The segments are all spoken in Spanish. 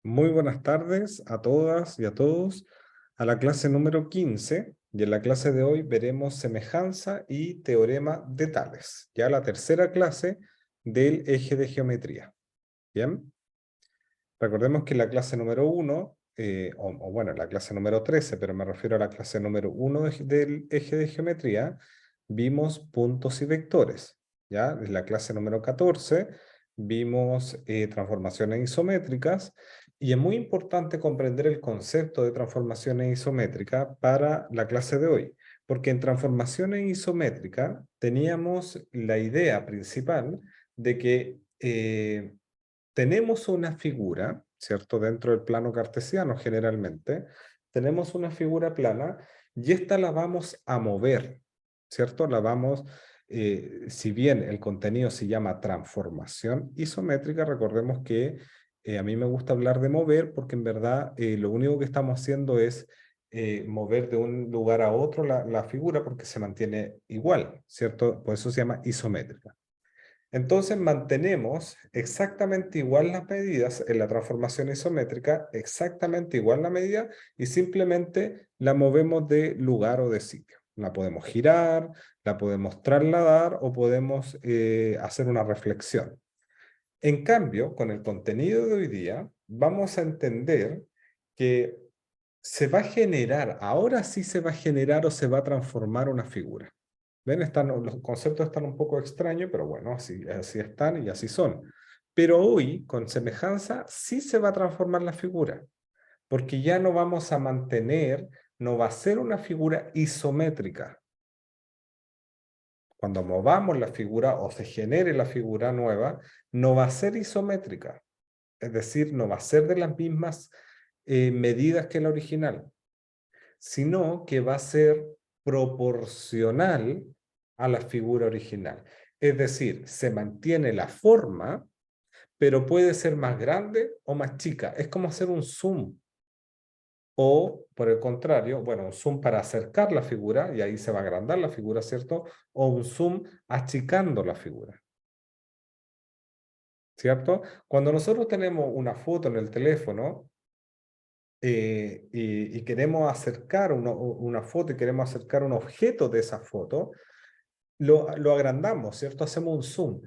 Muy buenas tardes a todas y a todos a la clase número 15 y en la clase de hoy veremos semejanza y teorema de Tales, ya la tercera clase del eje de geometría. Bien, recordemos que en la clase número 1, o bueno, en la clase número 13, pero me refiero a la clase número 1 del eje de geometría, vimos puntos y vectores. Ya, en la clase número 14 vimos transformaciones isométricas y es muy importante comprender el concepto de transformaciones isométricas para la clase de hoy, porque en transformaciones isométricas teníamos la idea principal de que tenemos una figura, ¿cierto? Dentro del plano cartesiano generalmente, tenemos una figura plana y esta la vamos a mover, ¿cierto? Si bien el contenido se llama transformación isométrica, recordemos que a mí me gusta hablar de mover porque en verdad lo único que estamos haciendo es mover de un lugar a otro la figura porque se mantiene igual, ¿cierto? Por eso se llama isométrica. Entonces mantenemos exactamente igual las medidas en la transformación isométrica, exactamente igual la medida y simplemente la movemos de lugar o de sitio. La podemos girar, la podemos trasladar o podemos hacer una reflexión. En cambio, con el contenido de hoy día, vamos a entender que se va a generar, ahora sí se va a generar o se va a transformar una figura. ¿Ven? Los conceptos están un poco extraños, pero bueno, así están y así son. Pero hoy, con semejanza, sí se va a transformar la figura, porque ya no vamos a mantener, no va a ser una figura isométrica. Cuando movamos la figura o se genere la figura nueva, no va a ser isométrica. Es decir, no va a ser de las mismas medidas que la original, sino que va a ser proporcional a la figura original. Es decir, se mantiene la forma, pero puede ser más grande o más chica. Es como hacer un zoom. O, por el contrario, bueno, un zoom para acercar la figura, y ahí se va a agrandar la figura, ¿cierto? O un zoom achicando la figura, ¿cierto? Cuando nosotros tenemos una foto en el teléfono, y queremos acercar una foto y queremos acercar un objeto de esa foto, lo agrandamos, ¿cierto? Hacemos un zoom.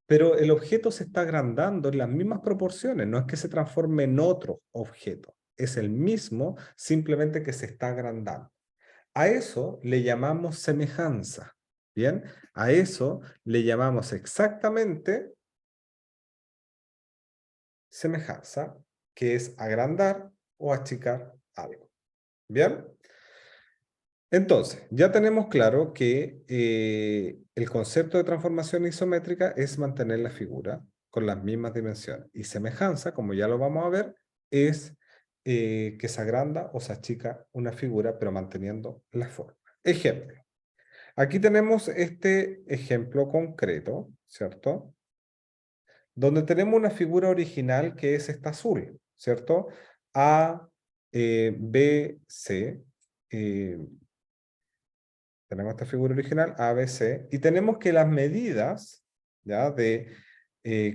Pero el objeto se está agrandando en las mismas proporciones, no es que se transforme en otro objeto, es el mismo, simplemente que se está agrandando. A eso le llamamos semejanza, ¿bien? A eso le llamamos exactamente semejanza, que es agrandar o achicar algo, ¿bien? Entonces, ya tenemos claro que el concepto de transformación isométrica es mantener la figura con las mismas dimensiones. Y semejanza, como ya lo vamos a ver, es que se agranda o se achica una figura, pero manteniendo la forma. Ejemplo. Aquí tenemos este ejemplo concreto, ¿cierto? Donde tenemos una figura original que es esta azul, ¿cierto? A, B, C. eh, Tenemos esta figura original, A, B, C, y tenemos que las medidas, ¿ya? De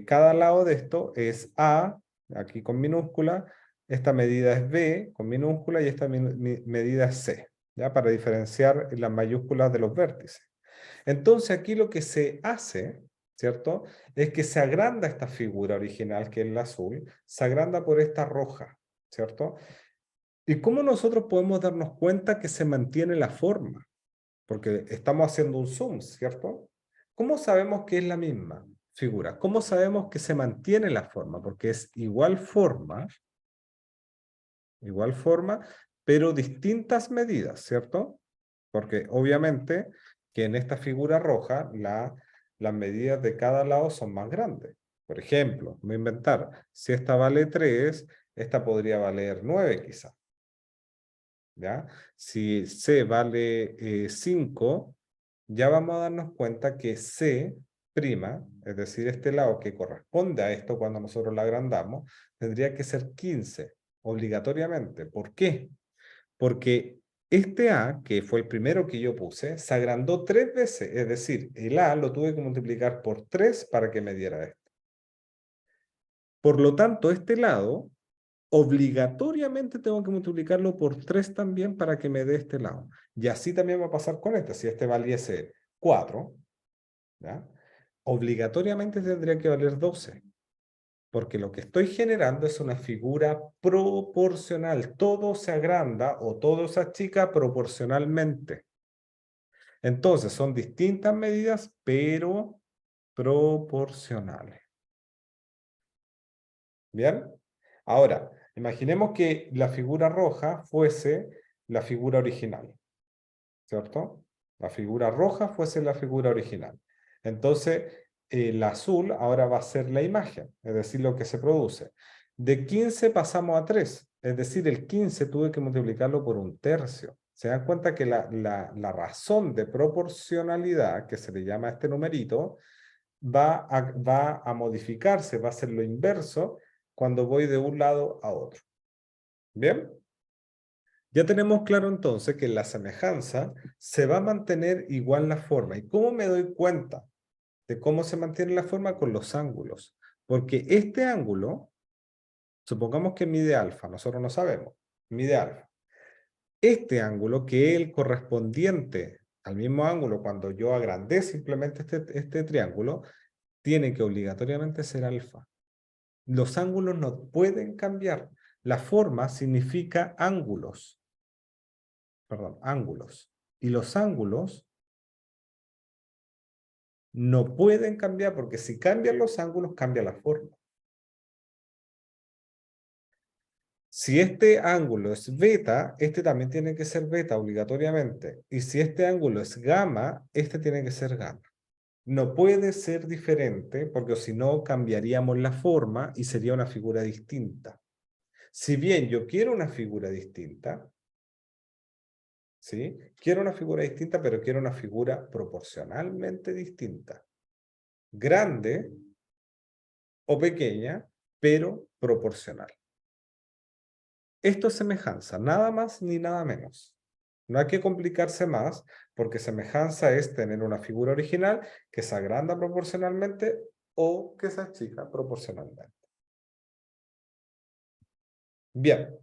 cada lado de esto es A, aquí con minúscula, esta medida es B con minúscula y esta medida es C, ¿ya? Para diferenciar las mayúsculas de los vértices. Entonces aquí lo que se hace, ¿cierto? Es que se agranda esta figura original, que es la azul, se agranda por esta roja, ¿cierto? ¿Y cómo nosotros podemos darnos cuenta que se mantiene la forma? Porque estamos haciendo un zoom, ¿cierto? ¿Cómo sabemos que es la misma figura? ¿Cómo sabemos que se mantiene la forma? Porque es igual forma, pero distintas medidas, ¿cierto? Porque obviamente que en esta figura roja las medidas de cada lado son más grandes. Por ejemplo, voy a inventar, si esta vale 3, esta podría valer 9 quizá. ¿Ya? Si C vale 5, ya vamos a darnos cuenta que C', es decir, este lado que corresponde a esto cuando nosotros la agrandamos, tendría que ser 15, obligatoriamente. ¿Por qué? Porque este A, que fue el primero que yo puse, se agrandó 3 veces, es decir, el A lo tuve que multiplicar por 3 para que me diera esto. Por lo tanto, este lado obligatoriamente tengo que multiplicarlo por 3 también para que me dé este lado. Y así también va a pasar con este. Si este valiese 4, ¿ya? Obligatoriamente tendría que valer 12. Porque lo que estoy generando es una figura proporcional. Todo se agranda o todo se achica proporcionalmente. Entonces, son distintas medidas, pero proporcionales. ¿Bien? Ahora, imaginemos que la figura roja fuese la figura original, ¿cierto? La figura roja fuese la figura original. Entonces, el azul ahora va a ser la imagen, es decir, lo que se produce. De 15 pasamos a 3, es decir, el 15 tuve que multiplicarlo por 1/3. Se dan cuenta que la razón de proporcionalidad, que se le llama a este numerito, va a modificarse, va a ser lo inverso cuando voy de un lado a otro. ¿Bien? Ya tenemos claro entonces que en la semejanza se va a mantener igual la forma. ¿Y cómo me doy cuenta de cómo se mantiene la forma? Con los ángulos. Porque este ángulo, supongamos que mide alfa, nosotros no sabemos, mide alfa. Este ángulo, que es el correspondiente al mismo ángulo cuando yo agrandé simplemente este triángulo, tiene que obligatoriamente ser alfa. Los ángulos no pueden cambiar. La forma significa ángulos. Perdón, ángulos. Y los ángulos no pueden cambiar porque si cambian los ángulos, cambia la forma. Si este ángulo es beta, este también tiene que ser beta obligatoriamente. Y si este ángulo es gamma, este tiene que ser gamma. No puede ser diferente porque si no cambiaríamos la forma y sería una figura distinta. Si bien yo quiero una figura distinta, ¿sí? Quiero una figura distinta, pero quiero una figura proporcionalmente distinta. Grande o pequeña, pero proporcional. Esto es semejanza, nada más ni nada menos. No hay que complicarse más, porque semejanza es tener una figura original que se agranda proporcionalmente o que se achica proporcionalmente. Bien,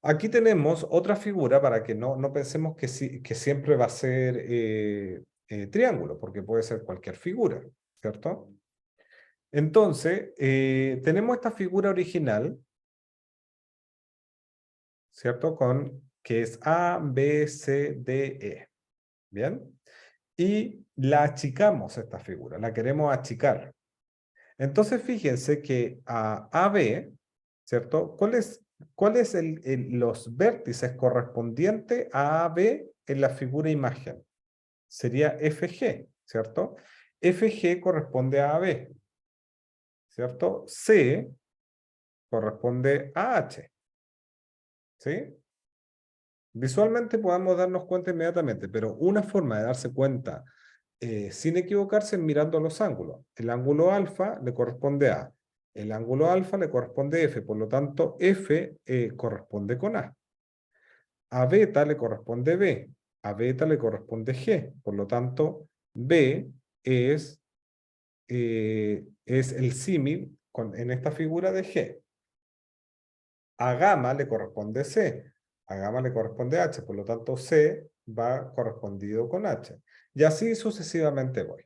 aquí tenemos otra figura para que no pensemos que siempre va a ser triángulo, porque puede ser cualquier figura, ¿cierto? Entonces, tenemos esta figura original, ¿cierto? Que es A, B, C, D, E. ¿Bien? Y la achicamos esta figura, la queremos achicar. Entonces, fíjense que a AB, ¿cierto? ¿Cuál es los vértices correspondientes a AB en la figura imagen? Sería FG, ¿cierto? FG corresponde a AB, ¿cierto? C corresponde a H, ¿sí? Visualmente podemos darnos cuenta inmediatamente, pero una forma de darse cuenta sin equivocarse es mirando los ángulos. El ángulo alfa le corresponde a, el ángulo alfa le corresponde a F, por lo tanto F corresponde con A. A beta le corresponde B, a beta le corresponde G, por lo tanto B es el símil en esta figura de G. A gamma le corresponde C, a gamma le corresponde H, por lo tanto C va correspondido con H. Y así sucesivamente voy.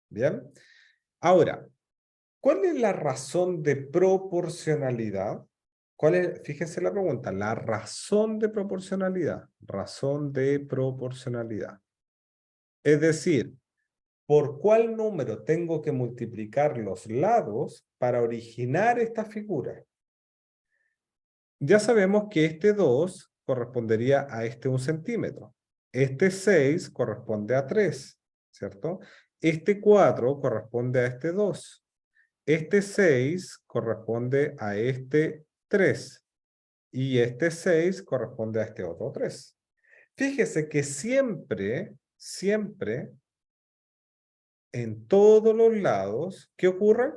¿Bien? Ahora, ¿cuál es la razón de proporcionalidad? Fíjense la pregunta, la razón de proporcionalidad. Razón de proporcionalidad. Es decir, ¿por cuál número tengo que multiplicar los lados para originar esta figura? Ya sabemos que este 2 correspondería a este 1 centímetro. Este 6 corresponde a 3, ¿cierto? Este 4 corresponde a este 2. Este 6 corresponde a este 3. Y este 6 corresponde a este otro 3. Fíjese que siempre, en todos los lados, ¿qué ocurre?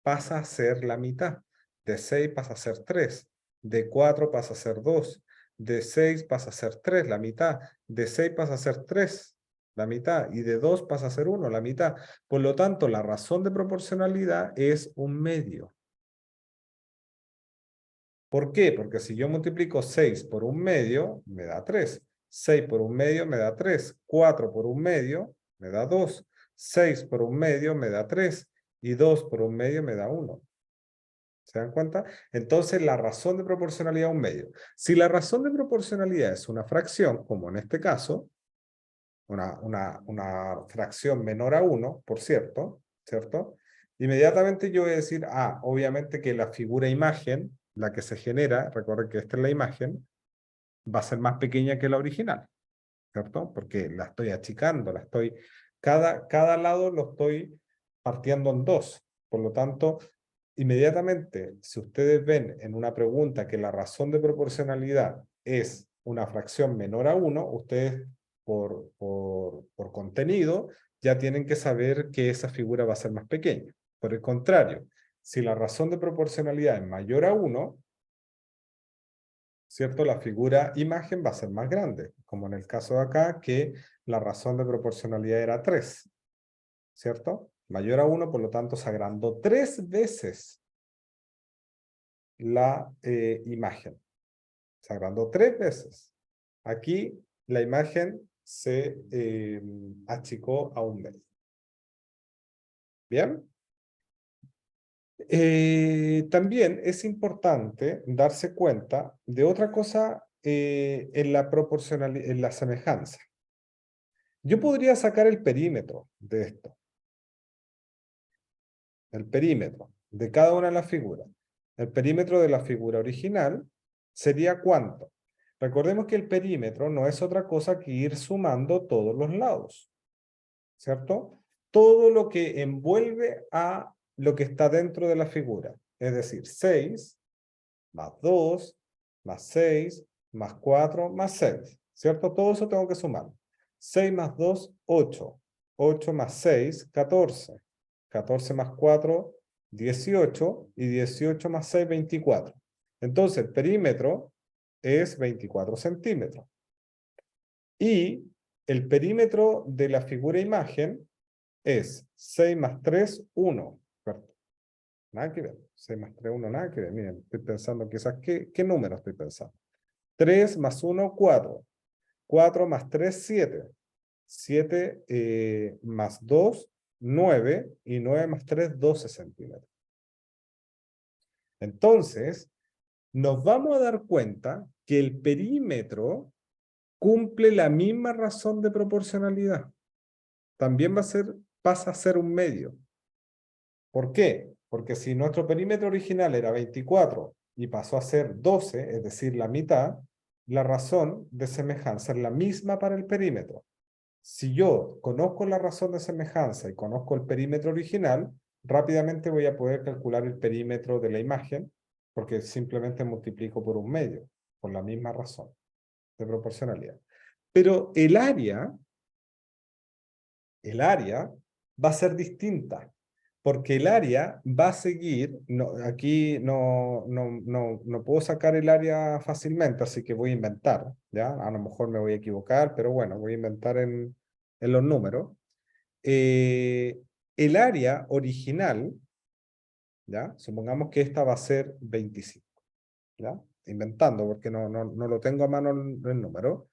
Pasa a ser la mitad. De 6 pasa a ser 3. De 4 pasa a ser 2. De 6 pasa a ser 3, la mitad. De 6 pasa a ser 3, la mitad. Y de 2 pasa a ser 1, la mitad. Por lo tanto, la razón de proporcionalidad es un medio. ¿Por qué? Porque si yo multiplico 6 por 1/2, me da 3. 6 por 1/2 me da 3. 4 por 1/2 me da 2. 6 por 1/2 me da 3. Y 2 por 1/2 me da 1. ¿Se dan cuenta? Entonces, la razón de proporcionalidad es 1/2. Si la razón de proporcionalidad es una fracción, como en este caso, una fracción menor a 1, por cierto, ¿cierto? Inmediatamente yo voy a decir, obviamente que la figura imagen, la que se genera, recuerden que esta es la imagen, va a ser más pequeña que la original, ¿cierto? Porque la estoy achicando, cada lado lo estoy partiendo en dos. Por lo tanto, inmediatamente, si ustedes ven en una pregunta que la razón de proporcionalidad es una fracción menor a 1, ustedes por contenido ya tienen que saber que esa figura va a ser más pequeña. Por el contrario, si la razón de proporcionalidad es mayor a 1, ¿cierto? La figura imagen va a ser más grande, como en el caso de acá, que la razón de proporcionalidad era 3, ¿cierto? Mayor a 1, por lo tanto, se agrandó 3 veces la imagen. Se agrandó 3 veces. Aquí la imagen se achicó a 1/2. ¿Bien? También es importante darse cuenta de otra cosa en la proporcionalidad, en la semejanza. Yo podría sacar el perímetro de esto, el perímetro de cada una de las figuras. El perímetro de la figura original sería ¿cuánto? Recordemos que el perímetro no es otra cosa que ir sumando todos los lados, ¿cierto? Todo lo que envuelve a lo que está dentro de la figura. Es decir, 6 más 2 más 6 más 4 más 6, ¿cierto? Todo eso tengo que sumar. 6 más 2, 8. 8 más 6, 14. 14 más 4, 18. Y 18 más 6, 24. Entonces, el perímetro es 24 centímetros. Y el perímetro de la figura imagen es 6 más 3, 1. Nada que ver. 6 más 3, 1, nada que ver. Miren, estoy pensando quizás, ¿qué número estoy pensando? 3 más 1, 4. 4 más 3, 7. 7 más 2, 9. Y 9 más 3, 12 centímetros. Entonces, nos vamos a dar cuenta que el perímetro cumple la misma razón de proporcionalidad. También pasa a ser un medio. ¿Por qué? Porque si nuestro perímetro original era 24 y pasó a ser 12, es decir, la mitad, la razón de semejanza es la misma para el perímetro. Si yo conozco la razón de semejanza y conozco el perímetro original, rápidamente voy a poder calcular el perímetro de la imagen, porque simplemente multiplico por un medio, por la misma razón de proporcionalidad. Pero el área va a ser distinta, porque el área va a seguir, aquí no puedo sacar el área fácilmente, así que voy a inventar, ¿ya? A lo mejor me voy a equivocar, pero bueno, voy a inventar en los números. El área original, ¿ya? Supongamos que esta va a ser 25, ¿ya? Inventando, porque no lo tengo a mano el número.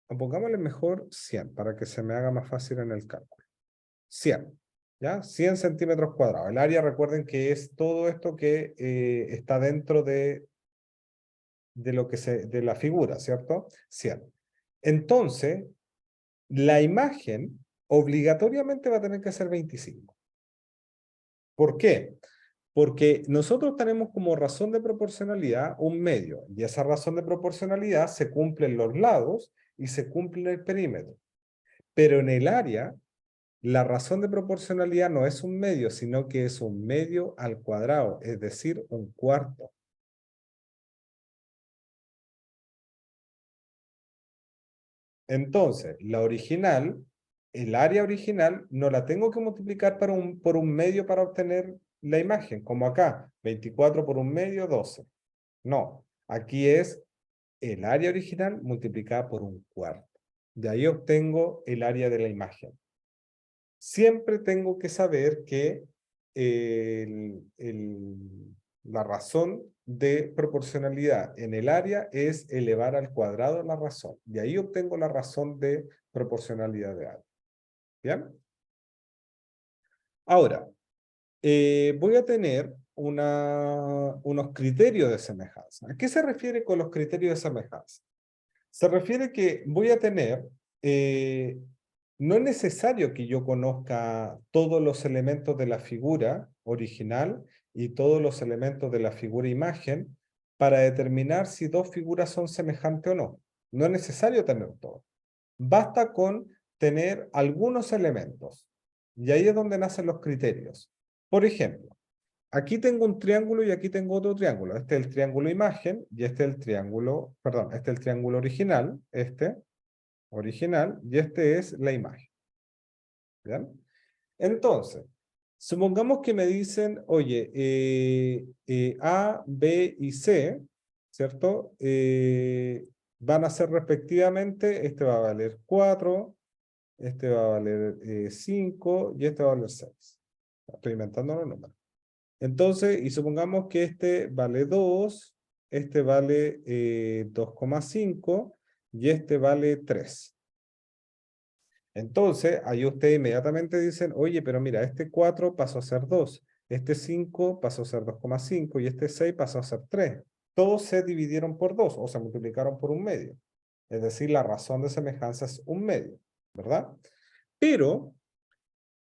Pongámosle mejor 100 para que se me haga más fácil en el cálculo. 100, ¿ya? 100 centímetros cuadrados. El área, recuerden que es todo esto que está dentro de de la figura, ¿cierto? 100. Entonces, la imagen obligatoriamente va a tener que ser 25. ¿Por qué? Porque nosotros tenemos como razón de proporcionalidad un medio, y esa razón de proporcionalidad se cumple en los lados y se cumple en el perímetro. Pero en el área, la razón de proporcionalidad no es un medio, sino que es un medio al cuadrado, es decir, un cuarto. Entonces, el área original, no la tengo que multiplicar por un medio para obtener la imagen, como acá, 24 por un medio, 12. No, aquí es el área original multiplicada por un cuarto. De ahí obtengo el área de la imagen. Siempre tengo que saber que la razón de proporcionalidad en el área es elevar al cuadrado la razón. Y ahí obtengo la razón de proporcionalidad de área. ¿Bien? Ahora, voy a tener unos criterios de semejanza. ¿A qué se refiere con los criterios de semejanza? Se refiere que voy a tener, no es necesario que yo conozca todos los elementos de la figura original y todos los elementos de la figura imagen para determinar si dos figuras son semejantes o no. No es necesario tener todo. Basta con tener algunos elementos. Y ahí es donde nacen los criterios. Por ejemplo, aquí tengo un triángulo y aquí tengo otro triángulo. Este es el triángulo imagen y este es el triángulo, perdón, este es el triángulo original, y este es la imagen. ¿Bien? Entonces, supongamos que me dicen, oye, A, B y C, ¿cierto? Van a ser respectivamente, este va a valer 4, este va a valer 5 y este va a valer 6. Estoy inventando los números. Entonces, y supongamos que este vale 2, este vale 2,5 y este vale 3. Entonces, ahí ustedes inmediatamente dicen, oye, pero mira, este 4 pasó a ser 2, este 5 pasó a ser 2,5 y este 6 pasó a ser 3. Todos se dividieron por 2 o se multiplicaron por un medio. Es decir, la razón de semejanza es un medio, ¿verdad? Pero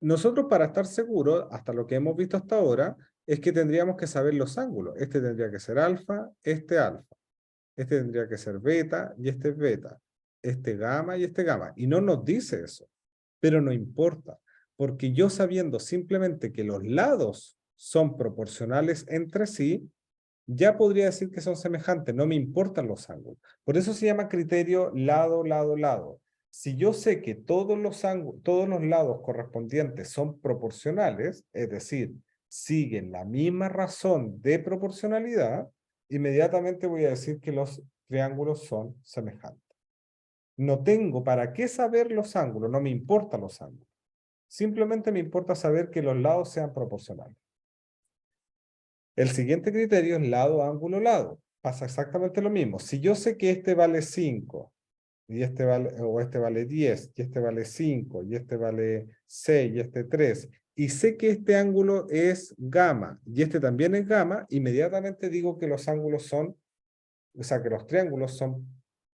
nosotros para estar seguros, hasta lo que hemos visto hasta ahora, es que tendríamos que saber los ángulos. Este tendría que ser alfa, este alfa. Este tendría que ser beta y este es beta. Este gamma y este gamma. Y no nos dice eso. Pero no importa. Porque yo sabiendo simplemente que los lados son proporcionales entre sí, ya podría decir que son semejantes. No me importan los ángulos. Por eso se llama criterio lado, lado, lado. Si yo sé que todos los ángulos, todos los lados correspondientes son proporcionales, es decir, siguen la misma razón de proporcionalidad, inmediatamente voy a decir que los triángulos son semejantes. No tengo para qué saber los ángulos, no me importan los ángulos. Simplemente me importa saber que los lados sean proporcionales. El siguiente criterio es lado, ángulo, lado. Pasa exactamente lo mismo. Si yo sé que este vale 5 y este vale 10, y este vale 5, y este vale 6, y este 3, y sé que este ángulo es gamma, y este también es gamma, inmediatamente digo que los ángulos son, o sea, que los triángulos son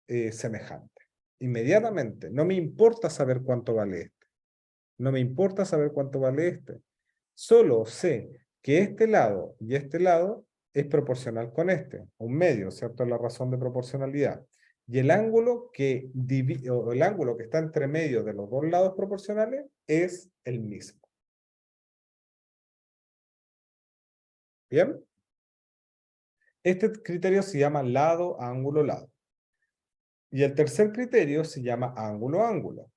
semejantes. Inmediatamente. No me importa saber cuánto vale este. No me importa saber cuánto vale este. Solo sé que este lado y este lado es proporcional con este, un medio, ¿cierto? Es la razón de proporcionalidad. Y el ángulo o el ángulo que está entre medio de los dos lados proporcionales es el mismo. ¿Bien? Este criterio se llama lado, ángulo, lado. Y el tercer criterio se llama ángulo, ángulo.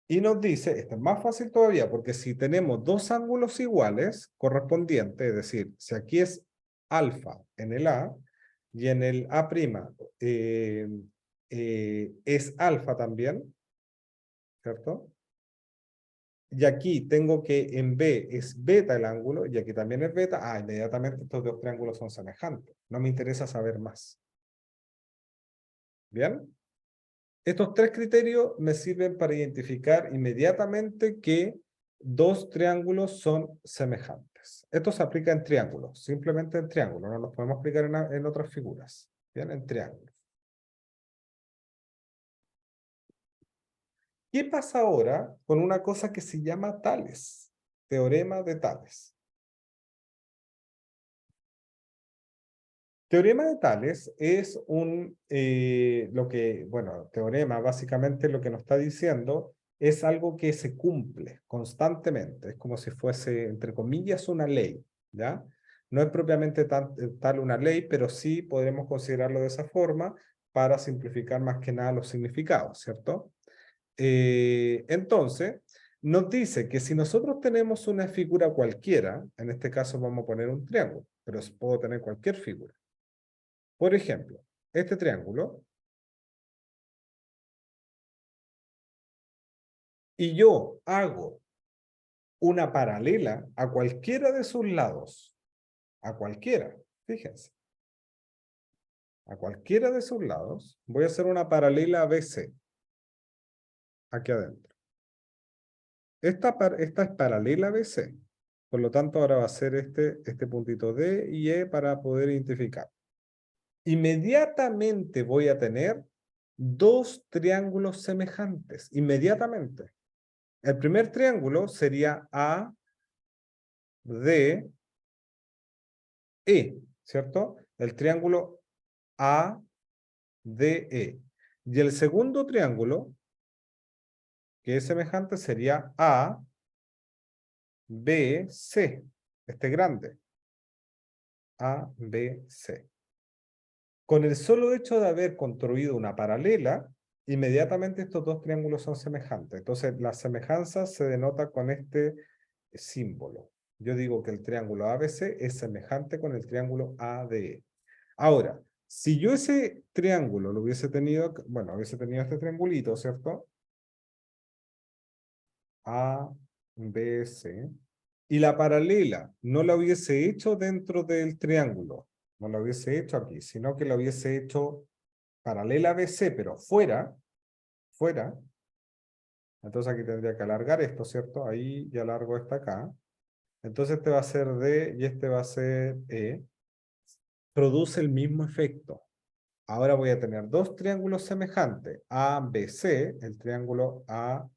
Y nos dice, esto es más fácil todavía, porque si tenemos dos ángulos iguales correspondientes, es decir, si aquí es alfa en el A y en el A' es alfa también, ¿cierto? Y aquí tengo que en B es beta el ángulo y aquí también es beta, inmediatamente estos dos triángulos son semejantes. No me interesa saber más. ¿Bien? Estos tres criterios me sirven para identificar inmediatamente que dos triángulos son semejantes. Esto se aplica en triángulos, simplemente en triángulos, no los podemos aplicar en otras figuras. Bien, en triángulos. ¿Qué pasa ahora con una cosa que se llama Tales? Teorema de Tales. Teorema de Tales es teorema básicamente lo que nos está diciendo es algo que se cumple constantemente, es como si fuese, entre comillas, una ley, ¿ya? No es propiamente tal una ley, pero sí podremos considerarlo de esa forma para simplificar más que nada los significados, ¿cierto? Entonces, nos dice que si nosotros tenemos una figura cualquiera, en este caso vamos a poner un triángulo, pero puedo tener cualquier figura. Por ejemplo, este triángulo, y yo hago una paralela a cualquiera de sus lados. A cualquiera, fíjense. A cualquiera de sus lados, voy a hacer una paralela ABC. Aquí adentro. Esta es paralela a BC. Por lo tanto, ahora va a ser este puntito D y E para poder identificar. Inmediatamente voy a tener dos triángulos semejantes. Inmediatamente. El primer triángulo sería ADE, ¿cierto? El triángulo ADE. Y el segundo triángulo, que es semejante, sería ABC. Este grande. ABC. Con el solo hecho de haber construido una paralela, inmediatamente estos dos triángulos son semejantes. Entonces, la semejanza se denota con este símbolo. Yo digo que el triángulo ABC es semejante con el triángulo ADE. Ahora, si yo ese triángulo lo hubiese tenido, bueno, hubiese tenido este triangulito, ¿cierto? ABC. Y la paralela no la hubiese hecho dentro del triángulo, no la hubiese hecho aquí, sino que la hubiese hecho paralela a BC, pero fuera, entonces aquí tendría que alargar esto, ¿cierto? Ahí ya alargo esta acá. Entonces este va a ser D y este va a ser E. Produce el mismo efecto. Ahora voy a tener dos triángulos semejantes, ABC, el triángulo ABC,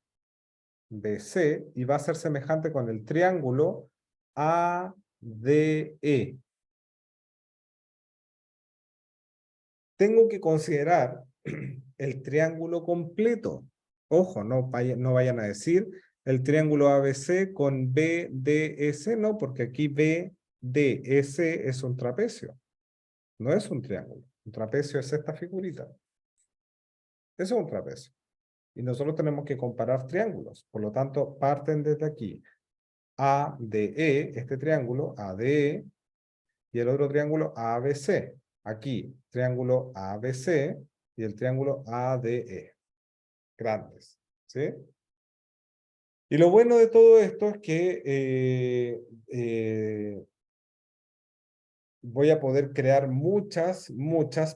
y va a ser semejante con el triángulo ADE. Tengo que considerar el triángulo completo. Ojo, no vayan a decir el triángulo ABC con BDS, no, porque aquí BDS es un trapecio, no es un triángulo. Un trapecio es esta figurita. Eso es un trapecio. Y nosotros tenemos que comparar triángulos. Por lo tanto, parten desde aquí. ADE, este triángulo, ADE, y el otro triángulo ABC. Aquí, triángulo ABC y el triángulo ADE. Grandes, ¿sí? Y lo bueno de todo esto es que voy a poder crear muchas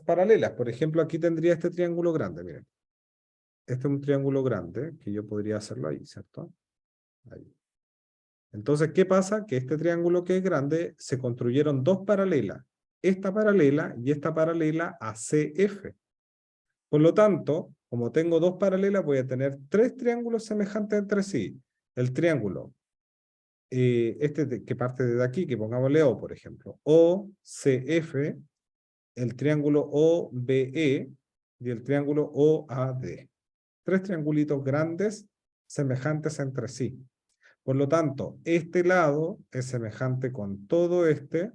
paralelas. Por ejemplo, aquí tendría este triángulo grande, miren. Este es un triángulo grande que yo podría hacerlo ahí, ¿cierto? Ahí. Entonces, ¿qué pasa? Que este triángulo que es grande, se construyeron dos paralelas. Esta paralela y esta paralela a CF. Por lo tanto, como tengo dos paralelas, voy a tener tres triángulos semejantes entre sí. El triángulo, que parte de aquí, que pongámosle O, por ejemplo. OCF, el triángulo OBE y el triángulo OAD. Tres triangulitos grandes semejantes entre sí. Por lo tanto, este lado es semejante con todo este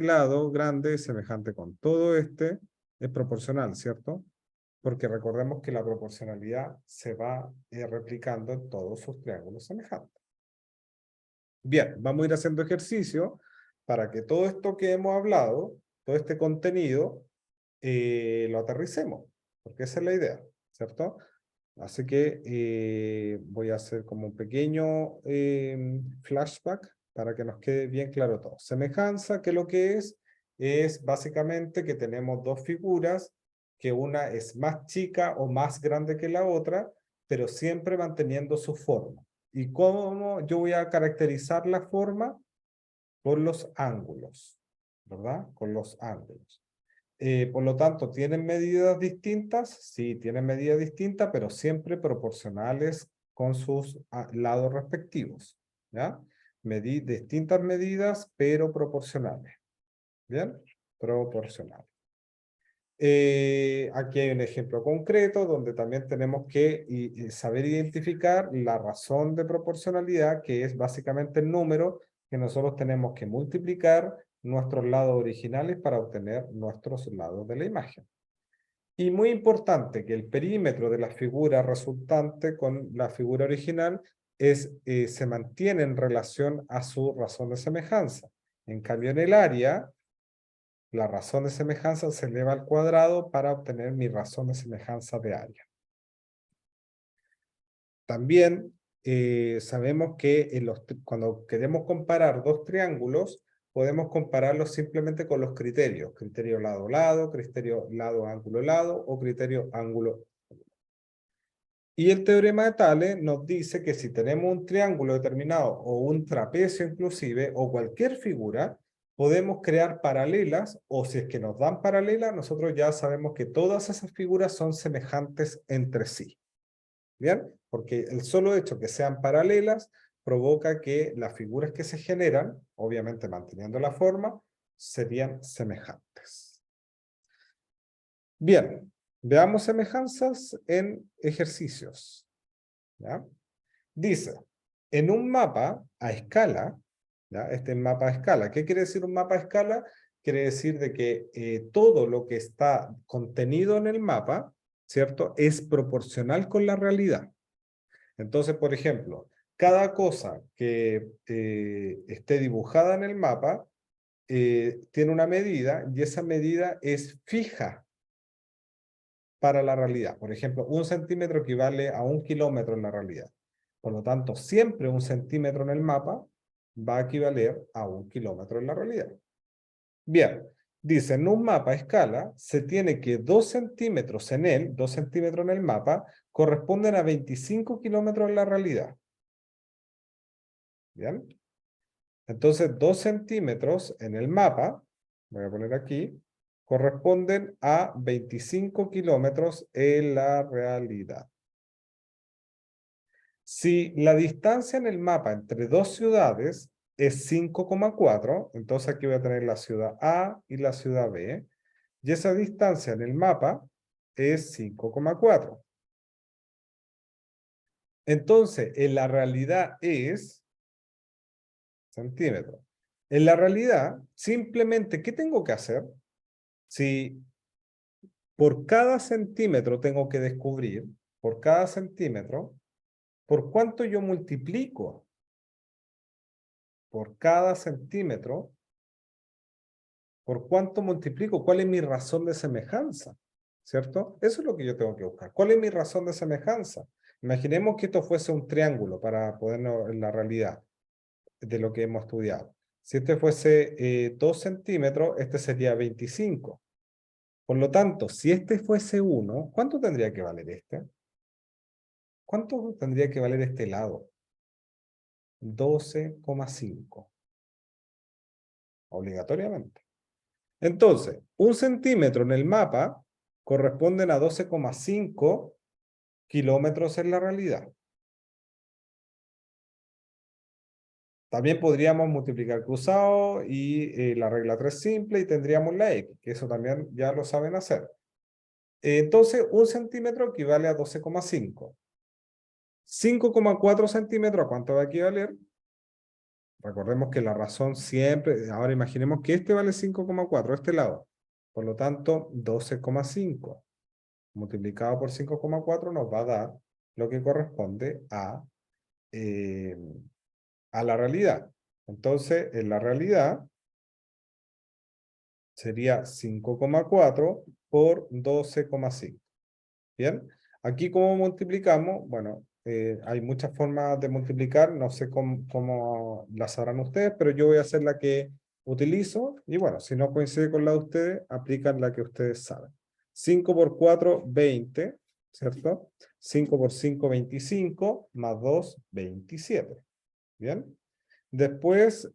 lado grande es semejante con todo es proporcional, ¿cierto? Porque recordemos que la proporcionalidad se va replicando en todos sus triángulos semejantes. Bien, vamos a ir haciendo ejercicio para que todo esto que hemos hablado, todo este contenido, lo aterricemos, porque esa es la idea, ¿cierto? Así que voy a hacer como un pequeño flashback para que nos quede bien claro todo. Semejanza, que lo que es básicamente que tenemos dos figuras, que una es más chica o más grande que la otra, pero siempre manteniendo su forma. ¿Y cómo yo voy a caracterizar la forma? Por los ángulos, ¿verdad? Con los ángulos. Por lo tanto, ¿tienen medidas distintas? Sí, tienen medidas distintas, pero siempre proporcionales con sus lados respectivos. ¿Ya? Distintas medidas, pero proporcionales. ¿Bien? Proporcionales. Aquí hay un ejemplo concreto donde también tenemos que saber identificar la razón de proporcionalidad, que es básicamente el número que nosotros tenemos que multiplicar nuestros lados originales para obtener nuestros lados de la imagen. Y muy importante que el perímetro de la figura resultante con la figura original se mantiene en relación a su razón de semejanza. En cambio, en el área, la razón de semejanza se eleva al cuadrado para obtener mi razón de semejanza de área. También sabemos que cuando queremos comparar dos triángulos, podemos compararlos simplemente con los criterios. Criterio lado-lado, criterio lado-ángulo-lado o criterio ángulo. Y el teorema de Tales nos dice que si tenemos un triángulo determinado o un trapecio inclusive o cualquier figura, podemos crear paralelas o si es que nos dan paralelas, nosotros ya sabemos que todas esas figuras son semejantes entre sí. ¿Bien? Porque el solo hecho que sean paralelas provoca que las figuras que se generan, obviamente manteniendo la forma, serían semejantes. Bien, veamos semejanzas en ejercicios. ¿Ya? Dice, en un mapa a escala, ¿ya? Este mapa a escala, ¿qué quiere decir un mapa a escala? Quiere decir de que todo lo que está contenido en el mapa, ¿cierto? Es proporcional con la realidad. Entonces, por ejemplo, cada cosa que esté dibujada en el mapa tiene una medida y esa medida es fija para la realidad. Por ejemplo, 1 centímetro equivale a 1 kilómetro en la realidad. Por lo tanto, siempre 1 centímetro en el mapa va a equivaler a 1 kilómetro en la realidad. Bien, dice, en un mapa a escala, se tiene que 2 centímetros en él, 2 centímetros en el mapa, corresponden a 25 kilómetros en la realidad. Bien. Entonces, 2 centímetros en el mapa, voy a poner aquí, corresponden a 25 kilómetros en la realidad. Si la distancia en el mapa entre dos ciudades es 5,4, entonces aquí voy a tener la ciudad A y la ciudad B, y esa distancia en el mapa es 5,4. Entonces, en la realidad es centímetros. En la realidad, simplemente, ¿qué tengo que hacer? Si por cada centímetro tengo que descubrir, por cada centímetro, ¿por cuánto yo multiplico? Por cada centímetro, ¿por cuánto multiplico? ¿Cuál es mi razón de semejanza? ¿Cierto? Eso es lo que yo tengo que buscar. ¿Cuál es mi razón de semejanza? Imaginemos que esto fuese un triángulo para ponernos en la realidad de lo que hemos estudiado. Si este fuese 2 centímetros, este sería 25. Por lo tanto, si este fuese 1, ¿cuánto tendría que valer este? ¿Cuánto tendría que valer este lado? 12,5. Obligatoriamente. Entonces, 1 centímetro en el mapa corresponden a 12,5 kilómetros en la realidad. También podríamos multiplicar cruzado y la regla 3 simple y tendríamos la X, que eso también ya lo saben hacer. Entonces, 1 centímetro equivale a 12,5. 5,4 centímetros, ¿a cuánto va a equivaler? Recordemos que la razón siempre, ahora imaginemos que este vale 5,4, este lado. Por lo tanto, 12,5 multiplicado por 5,4 nos va a dar lo que corresponde a la realidad. Entonces, en la realidad sería 5,4 por 12,5. ¿Bien? Aquí, ¿cómo multiplicamos? Bueno, hay muchas formas de multiplicar, no sé cómo las sabrán ustedes, pero yo voy a hacer la que utilizo, y bueno, si no coincide con la de ustedes, aplican la que ustedes saben. 5 por 4, 20, ¿cierto? 5 por 5, 25, más 2, 27. ¿Bien? Después,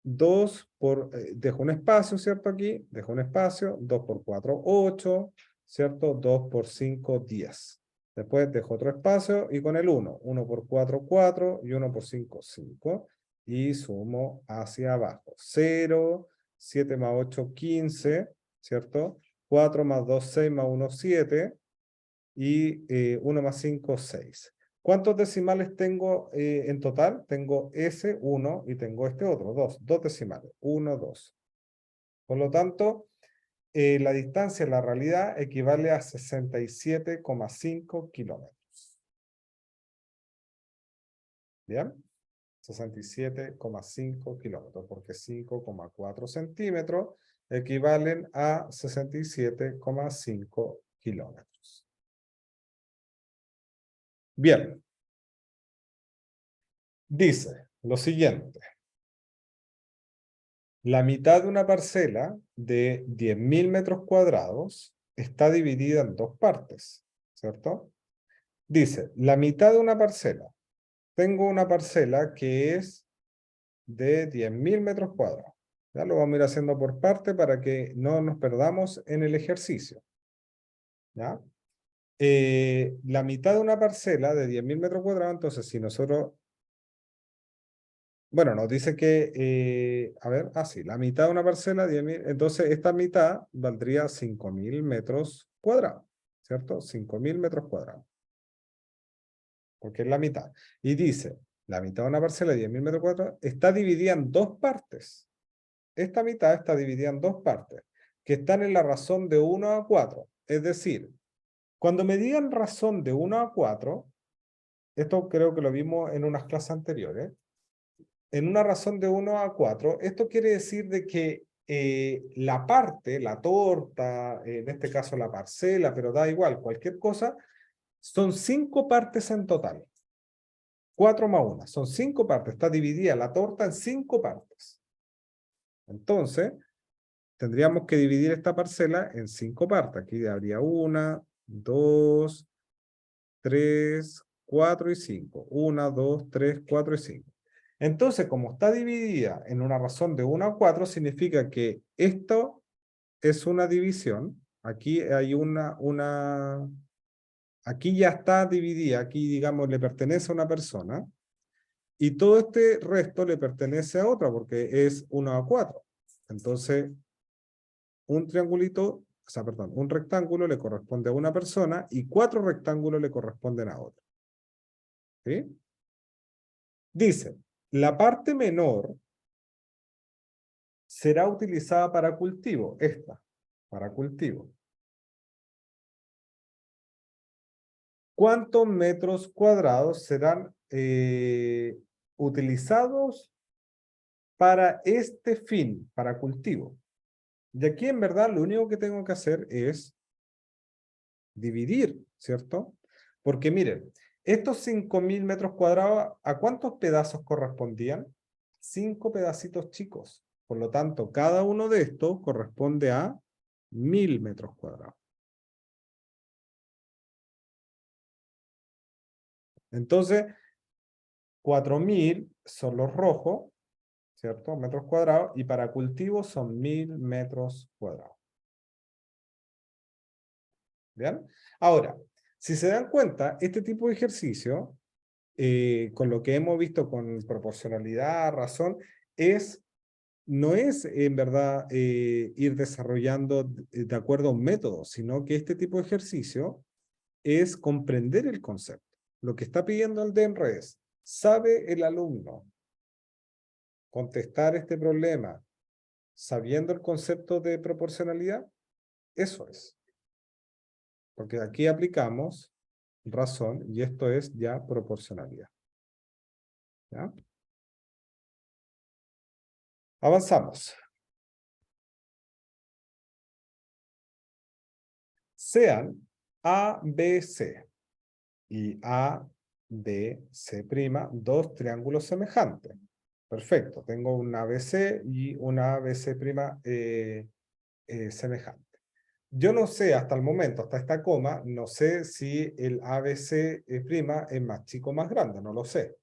2 por, dejo un espacio, ¿cierto? Aquí, dejo un espacio, 2 por 4, 8, ¿cierto? 2 por 5, 10. Después dejo otro espacio y con el 1, 1 por 4, 4 y 1 por 5, 5. Y sumo hacia abajo. 0, 7 más 8, 15, ¿cierto? 4 más 2, 6 más 1, 7. Y 1 más 5, 6. ¿Cuántos decimales tengo en total? Tengo ese 1 y tengo este otro, 2. 2 decimales. 1, 2. Por lo tanto, la distancia en la realidad equivale a 67,5 kilómetros. ¿Bien? 67,5 kilómetros, porque 5,4 centímetros equivalen a 67,5 kilómetros. Bien. Dice lo siguiente. La mitad de una parcela de 10.000 metros cuadrados está dividida en dos partes, ¿cierto? Dice, la mitad de una parcela. Tengo una parcela que es de 10.000 metros cuadrados. Ya lo vamos a ir haciendo por parte para que no nos perdamos en el ejercicio. ¿Ya? La mitad de una parcela de 10.000 metros cuadrados, entonces si nosotros... Bueno, nos dice que, a ver, sí, la mitad de una parcela, 10.000, entonces esta mitad valdría 5.000 metros cuadrados, ¿cierto? 5.000 metros cuadrados, porque es la mitad. Y dice, la mitad de una parcela de 10.000 metros cuadrados está dividida en dos partes. Esta mitad está dividida en dos partes, que están en la razón de 1 a 4. Es decir, cuando me digan razón de 1 a 4, esto creo que lo vimos en unas clases anteriores, en una razón de 1 a 4, esto quiere decir de que la parte, la torta, en este caso la parcela, pero da igual, cualquier cosa, son 5 partes en total. 4 más 1, son 5 partes, está dividida la torta en 5 partes. Entonces, tendríamos que dividir esta parcela en 5 partes. Aquí habría 1, 2, 3, 4 y 5. 1, 2, 3, 4 y 5. Entonces, como está dividida en una razón de 1 a 4, significa que esto es una división. Aquí hay aquí ya está dividida, aquí digamos le pertenece a una persona, y todo este resto le pertenece a otra, porque es 1 a 4. Entonces, un triangulito, o sea, perdón, un rectángulo le corresponde a una persona y 4 rectángulos le corresponden a otra. ¿Sí? Dice, la parte menor será utilizada para cultivo, esta, para cultivo. ¿Cuántos metros cuadrados serán utilizados para este fin, para cultivo? Y aquí en verdad lo único que tengo que hacer es dividir, ¿cierto? Porque miren, estos 5.000 metros cuadrados, ¿a cuántos pedazos correspondían? 5 pedacitos chicos. Por lo tanto, cada uno de estos corresponde a 1.000 metros cuadrados. Entonces, 4.000 son los rojos, ¿cierto? Metros cuadrados, y para cultivo son 1.000 metros cuadrados. ¿Bien? Ahora, si se dan cuenta, este tipo de ejercicio, con lo que hemos visto con proporcionalidad, razón, no es en verdad ir desarrollando de acuerdo a un método, sino que este tipo de ejercicio es comprender el concepto. Lo que está pidiendo el DEMRE es, ¿sabe el alumno contestar este problema sabiendo el concepto de proporcionalidad? Eso es. Porque aquí aplicamos razón y esto es ya proporcionalidad. ¿Ya? Avanzamos. Sean A, B, C y A, B, C', dos triángulos semejantes. Perfecto, tengo una ABC y una ABC' semejante. Yo no sé hasta el momento, hasta esta coma, no sé si el ABC' es más chico o más grande, no lo sé.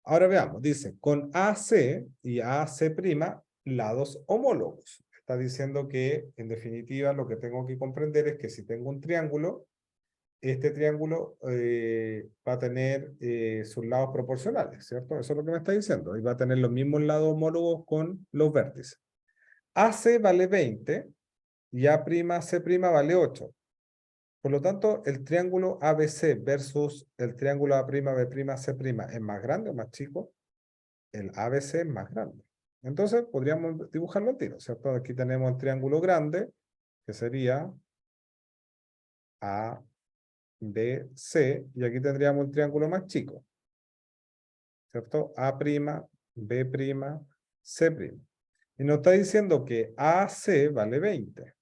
Ahora veamos, dice, con AC y AC', lados homólogos. Está diciendo que, en definitiva, lo que tengo que comprender es que si tengo un triángulo, este triángulo va a tener sus lados proporcionales, ¿cierto? Eso es lo que me está diciendo. Y va a tener los mismos lados homólogos con los vértices. AC vale 20 y A'C' vale 8. Por lo tanto, el triángulo ABC versus el triángulo A'B', C' ¿es más grande o más chico? El ABC es más grande. Entonces, podríamos dibujarlo al tiro, ¿cierto? Aquí tenemos el triángulo grande, que sería A, B, C, y aquí tendríamos el triángulo más chico, ¿cierto? A', B', C'. Y nos está diciendo que AC vale 20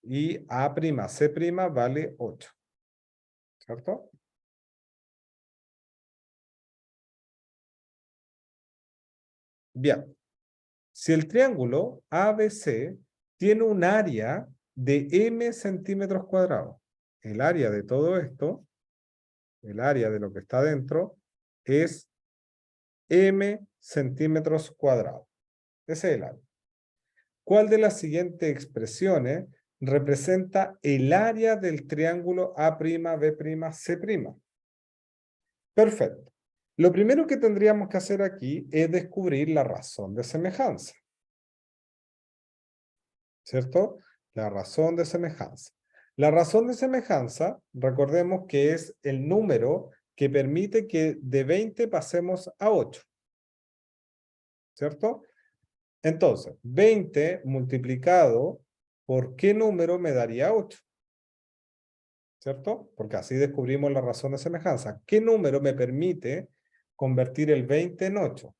y A'C' vale 8, ¿cierto? Bien, si el triángulo ABC tiene un área de m centímetros cuadrados, el área de todo esto, el área de lo que está dentro, es m centímetros cuadrados. Ese es el área. ¿Cuál de las siguientes expresiones representa el área del triángulo A'B', C'? Perfecto. Lo primero que tendríamos que hacer aquí es descubrir la razón de semejanza. ¿Cierto? La razón de semejanza. La razón de semejanza, recordemos que es el número que permite que de 20 pasemos a 8. ¿Cierto? Entonces, 20 multiplicado por ¿qué número me daría 8? ¿Cierto? Porque así descubrimos la razón de semejanza. ¿Qué número me permite convertir el 20 en 8?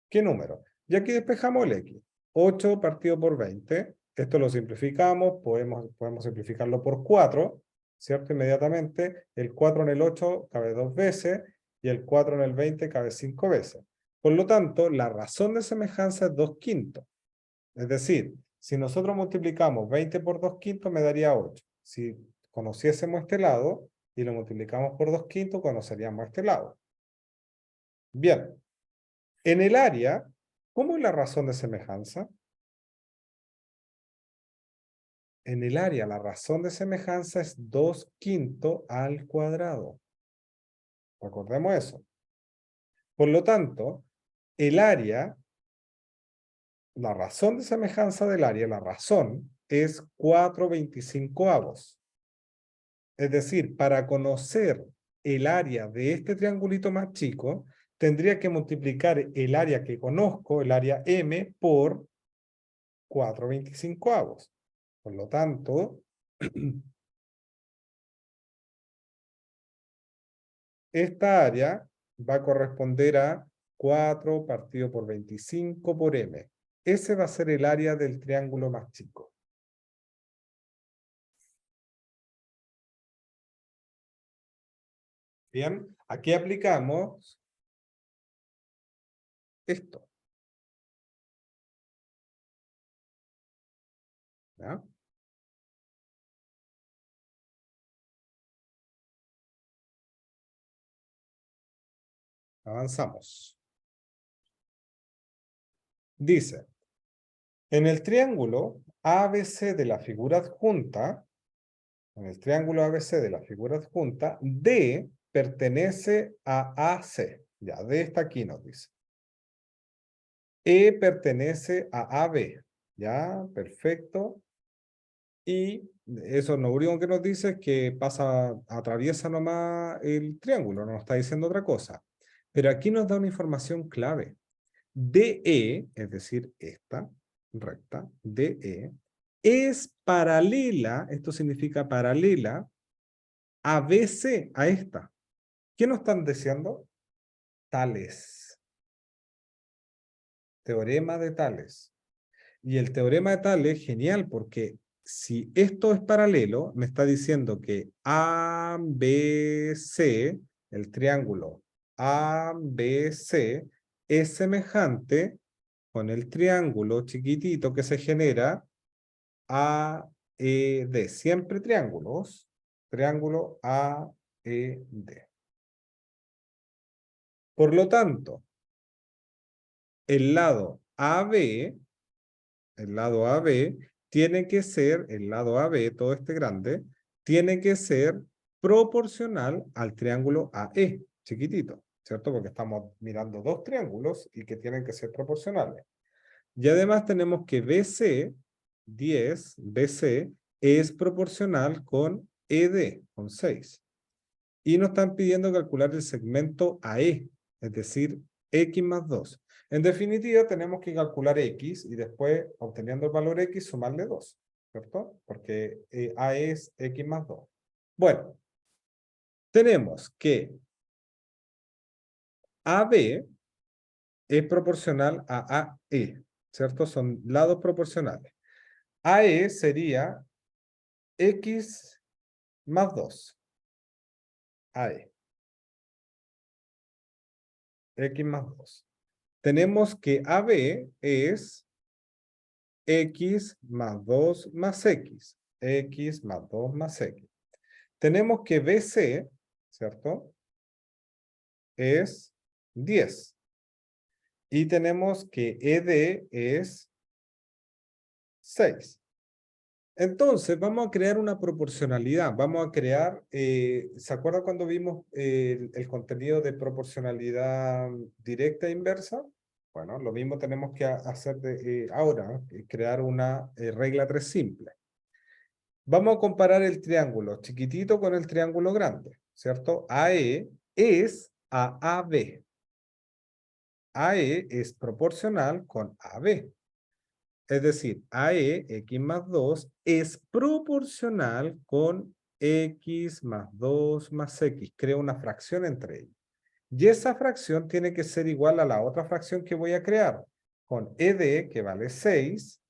¿Qué número? Y aquí despejamos el x. 8 partido por 20. Esto lo simplificamos. Podemos simplificarlo por 4. ¿Cierto? Inmediatamente. El 4 en el 8 cabe 2 veces. Y el 4 en el 20 cabe 5 veces. Por lo tanto, la razón de semejanza es 2 quintos. Es decir, si nosotros multiplicamos 20 por 2 quintos, me daría 8. Si conociésemos este lado y lo multiplicamos por 2 quintos, conoceríamos este lado. Bien. En el área, ¿cómo es la razón de semejanza? En el área, la razón de semejanza es 2 quintos al cuadrado. Recordemos eso. Por lo tanto, el área, la razón de semejanza del área, la razón, es 4/25. Es decir, para conocer el área de este triangulito más chico, tendría que multiplicar el área que conozco, el área M, por 4/25. Por lo tanto, esta área va a corresponder a 4 partido por 25 por M. Ese va a ser el área del triángulo más chico. Bien, aquí aplicamos esto. ¿Ya? Avanzamos. Dice, en el triángulo ABC de la figura adjunta, en el triángulo ABC de la figura adjunta, D pertenece a AC. Ya, D está aquí, nos dice. E pertenece a AB. Ya, perfecto. Y eso lo único que nos dice es que atraviesa nomás el triángulo, no nos está diciendo otra cosa. Pero aquí nos da una información clave. DE, es decir, esta recta, DE, es paralela, esto significa paralela, a BC, a esta. ¿Qué nos están diciendo? Tales. Teorema de Tales. Y el teorema de Tales es genial porque si esto es paralelo, me está diciendo que ABC, el triángulo ABC, es semejante con el triángulo chiquitito que se genera AED. Siempre triángulos. Triángulo AED. Por lo tanto, el lado AB, el lado AB, tiene que ser, el lado AB, todo este grande, tiene que ser proporcional al triángulo AE, chiquitito, ¿cierto? Porque estamos mirando dos triángulos y que tienen que ser proporcionales. Y además tenemos que BC, 10, BC, es proporcional con ED, con 6. Y nos están pidiendo calcular el segmento AE, es decir, X más 2. En definitiva, tenemos que calcular X y después, obteniendo el valor X, sumarle 2, ¿cierto? Porque AE es X más 2. Bueno, tenemos que AB es proporcional a AE, ¿cierto? Son lados proporcionales. AE sería X más 2. AE. X más 2. tenemos que AB es X más 2 más X. X más 2 más X. Tenemos que BC, ¿cierto? Es 10. Y tenemos que ED es 6. Entonces, vamos a crear una proporcionalidad. Vamos a crear, ¿se acuerdan cuando vimos el contenido de proporcionalidad directa e inversa? Bueno, lo mismo tenemos que hacer ahora, crear una regla 3 simple. Vamos a comparar el triángulo chiquitito con el triángulo grande, ¿cierto? AE es a AB. AE es proporcional con AB. Es decir, AE, X más 2, es proporcional con X más 2 más X. Crea una fracción entre ellos. Y esa fracción tiene que ser igual a la otra fracción que voy a crear, con ED, que vale 6,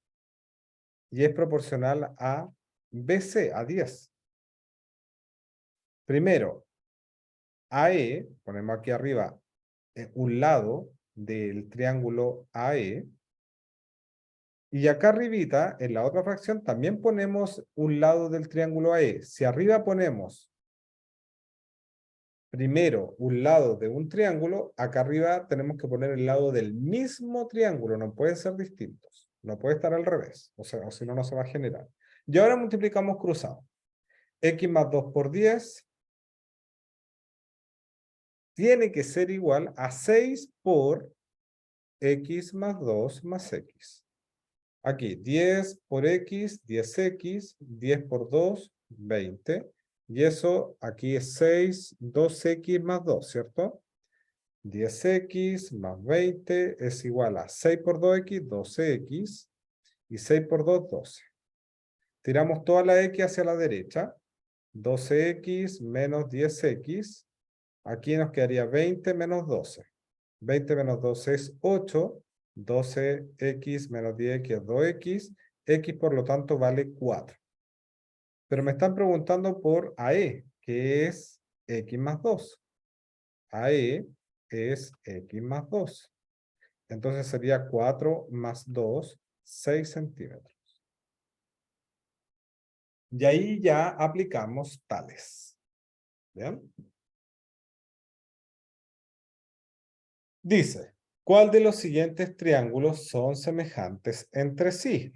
y es proporcional a BC, a 10. Primero, AE, ponemos aquí arriba un lado del triángulo AE, y acá arribita, en la otra fracción, también ponemos un lado del triángulo AE. Si arriba ponemos primero un lado de un triángulo, acá arriba tenemos que poner el lado del mismo triángulo, no pueden ser distintos. No puede estar al revés, o sea, o si no, no se va a generar. Y ahora multiplicamos cruzado. X más 2 por 10 tiene que ser igual a 6 por X más 2 más X. Aquí, 10 por X, 10X, 10 por 2, 20. Y eso aquí es 6, 2X más 2, ¿cierto? 10X más 20 es igual a 6 por 2X, 12X. Y 6 por 2, 12. Tiramos toda la X hacia la derecha. 12X menos 10X. Aquí nos quedaría 20 menos 12. 20 menos 12 es 8. 12X menos 10X es 2X. X por lo tanto vale 4. Pero me están preguntando por AE, que es X más 2. AE es X más 2. Entonces sería 4 más 2, 6 centímetros. Y ahí ya aplicamos tales. ¿Bien? Dice, ¿cuál de los siguientes triángulos son semejantes entre sí?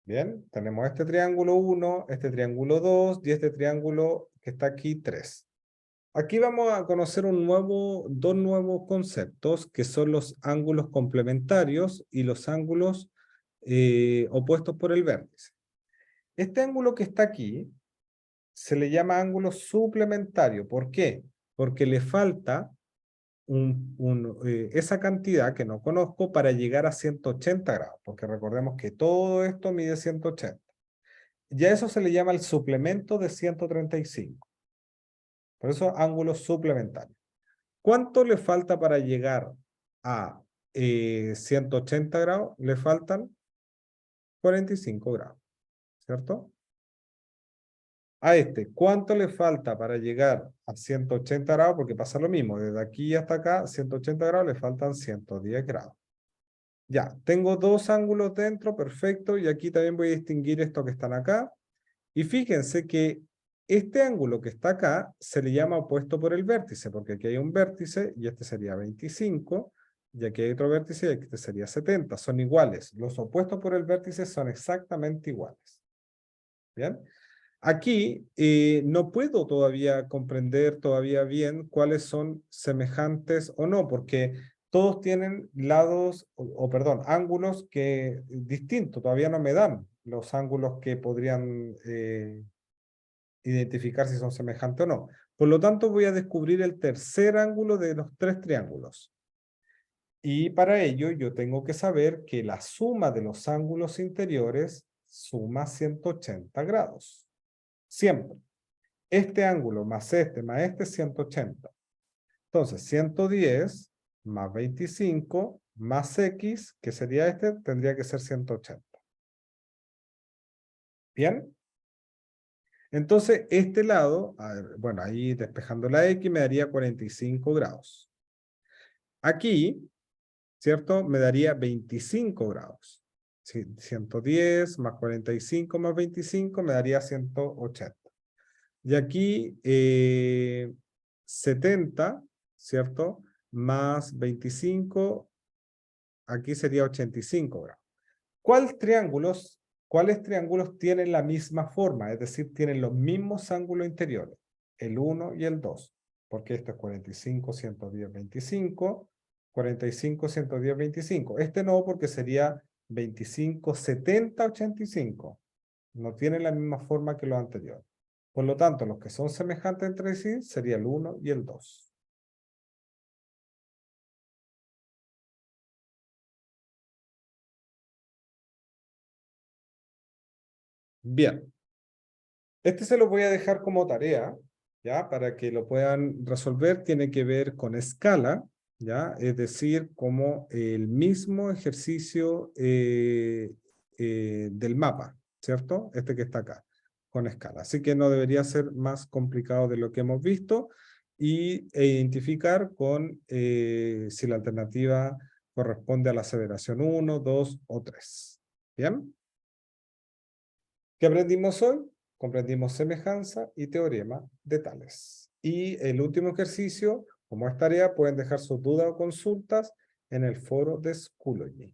Bien, tenemos este triángulo 1, este triángulo 2 y este triángulo que está aquí 3. Aquí vamos a conocer dos nuevos conceptos que son los ángulos complementarios y los ángulos opuestos por el vértice. Este ángulo que está aquí se le llama ángulo suplementario. ¿Por qué? Porque le falta esa cantidad que no conozco para llegar a 180 grados, porque recordemos que todo esto mide 180. Ya eso se le llama el suplemento de 135. Por eso ángulo suplementario. ¿Cuánto le falta para llegar a 180 grados? Le faltan 45 grados, ¿cierto? A este, ¿cuánto le falta para llegar a 180 grados? Porque pasa lo mismo, desde aquí hasta acá, 180 grados, le faltan 110 grados. Ya, tengo dos ángulos dentro, perfecto, y aquí también voy a distinguir estos que están acá. Y fíjense que este ángulo que está acá se le llama opuesto por el vértice, porque aquí hay un vértice y este sería 25, y aquí hay otro vértice y este sería 70, son iguales. Los opuestos por el vértice son exactamente iguales. ¿Bien? Aquí no puedo todavía comprender todavía bien cuáles son semejantes o no, porque todos tienen lados, perdón, ángulos que distintos, todavía no me dan los ángulos que podrían identificar si son semejantes o no. Por lo tanto, voy a descubrir el tercer ángulo de los tres triángulos. Y para ello yo tengo que saber que la suma de los ángulos interiores suma 180 grados. Siempre. Este ángulo más este 180. Entonces, 110 más 25 más X, que sería este, tendría que ser 180. ¿Bien? Entonces, este lado, a ver, bueno, ahí despejando la X me daría 45 grados. Aquí ¿cierto? Me daría 25 grados. Sí, 110 más 45 más 25 me daría 180. Y aquí 70, ¿cierto? Más 25, aquí sería 85 grados. ¿Cuáles triángulos tienen la misma forma? Es decir, tienen los mismos ángulos interiores, el 1 y el 2, porque esto es 45, 110, 25, 45, 110, 25. Este no, porque sería 25, 70, 85. No tienen la misma forma que los anteriores. Por lo tanto, los que son semejantes entre sí sería el 1 y el 2. Bien, este se lo voy a dejar como tarea, ¿ya? Para que lo puedan resolver. Tiene que ver con escala, ¿ya? Es decir, como el mismo ejercicio del mapa, ¿cierto? Este que está acá, con escala. Así que no debería ser más complicado de lo que hemos visto e identificar con si la alternativa corresponde a la aseveración 1, 2 o 3. ¿Bien? ¿Qué aprendimos hoy? Comprendimos semejanza y teorema de Tales. Y el último ejercicio, como es tarea, pueden dejar sus dudas o consultas en el foro de Schoology.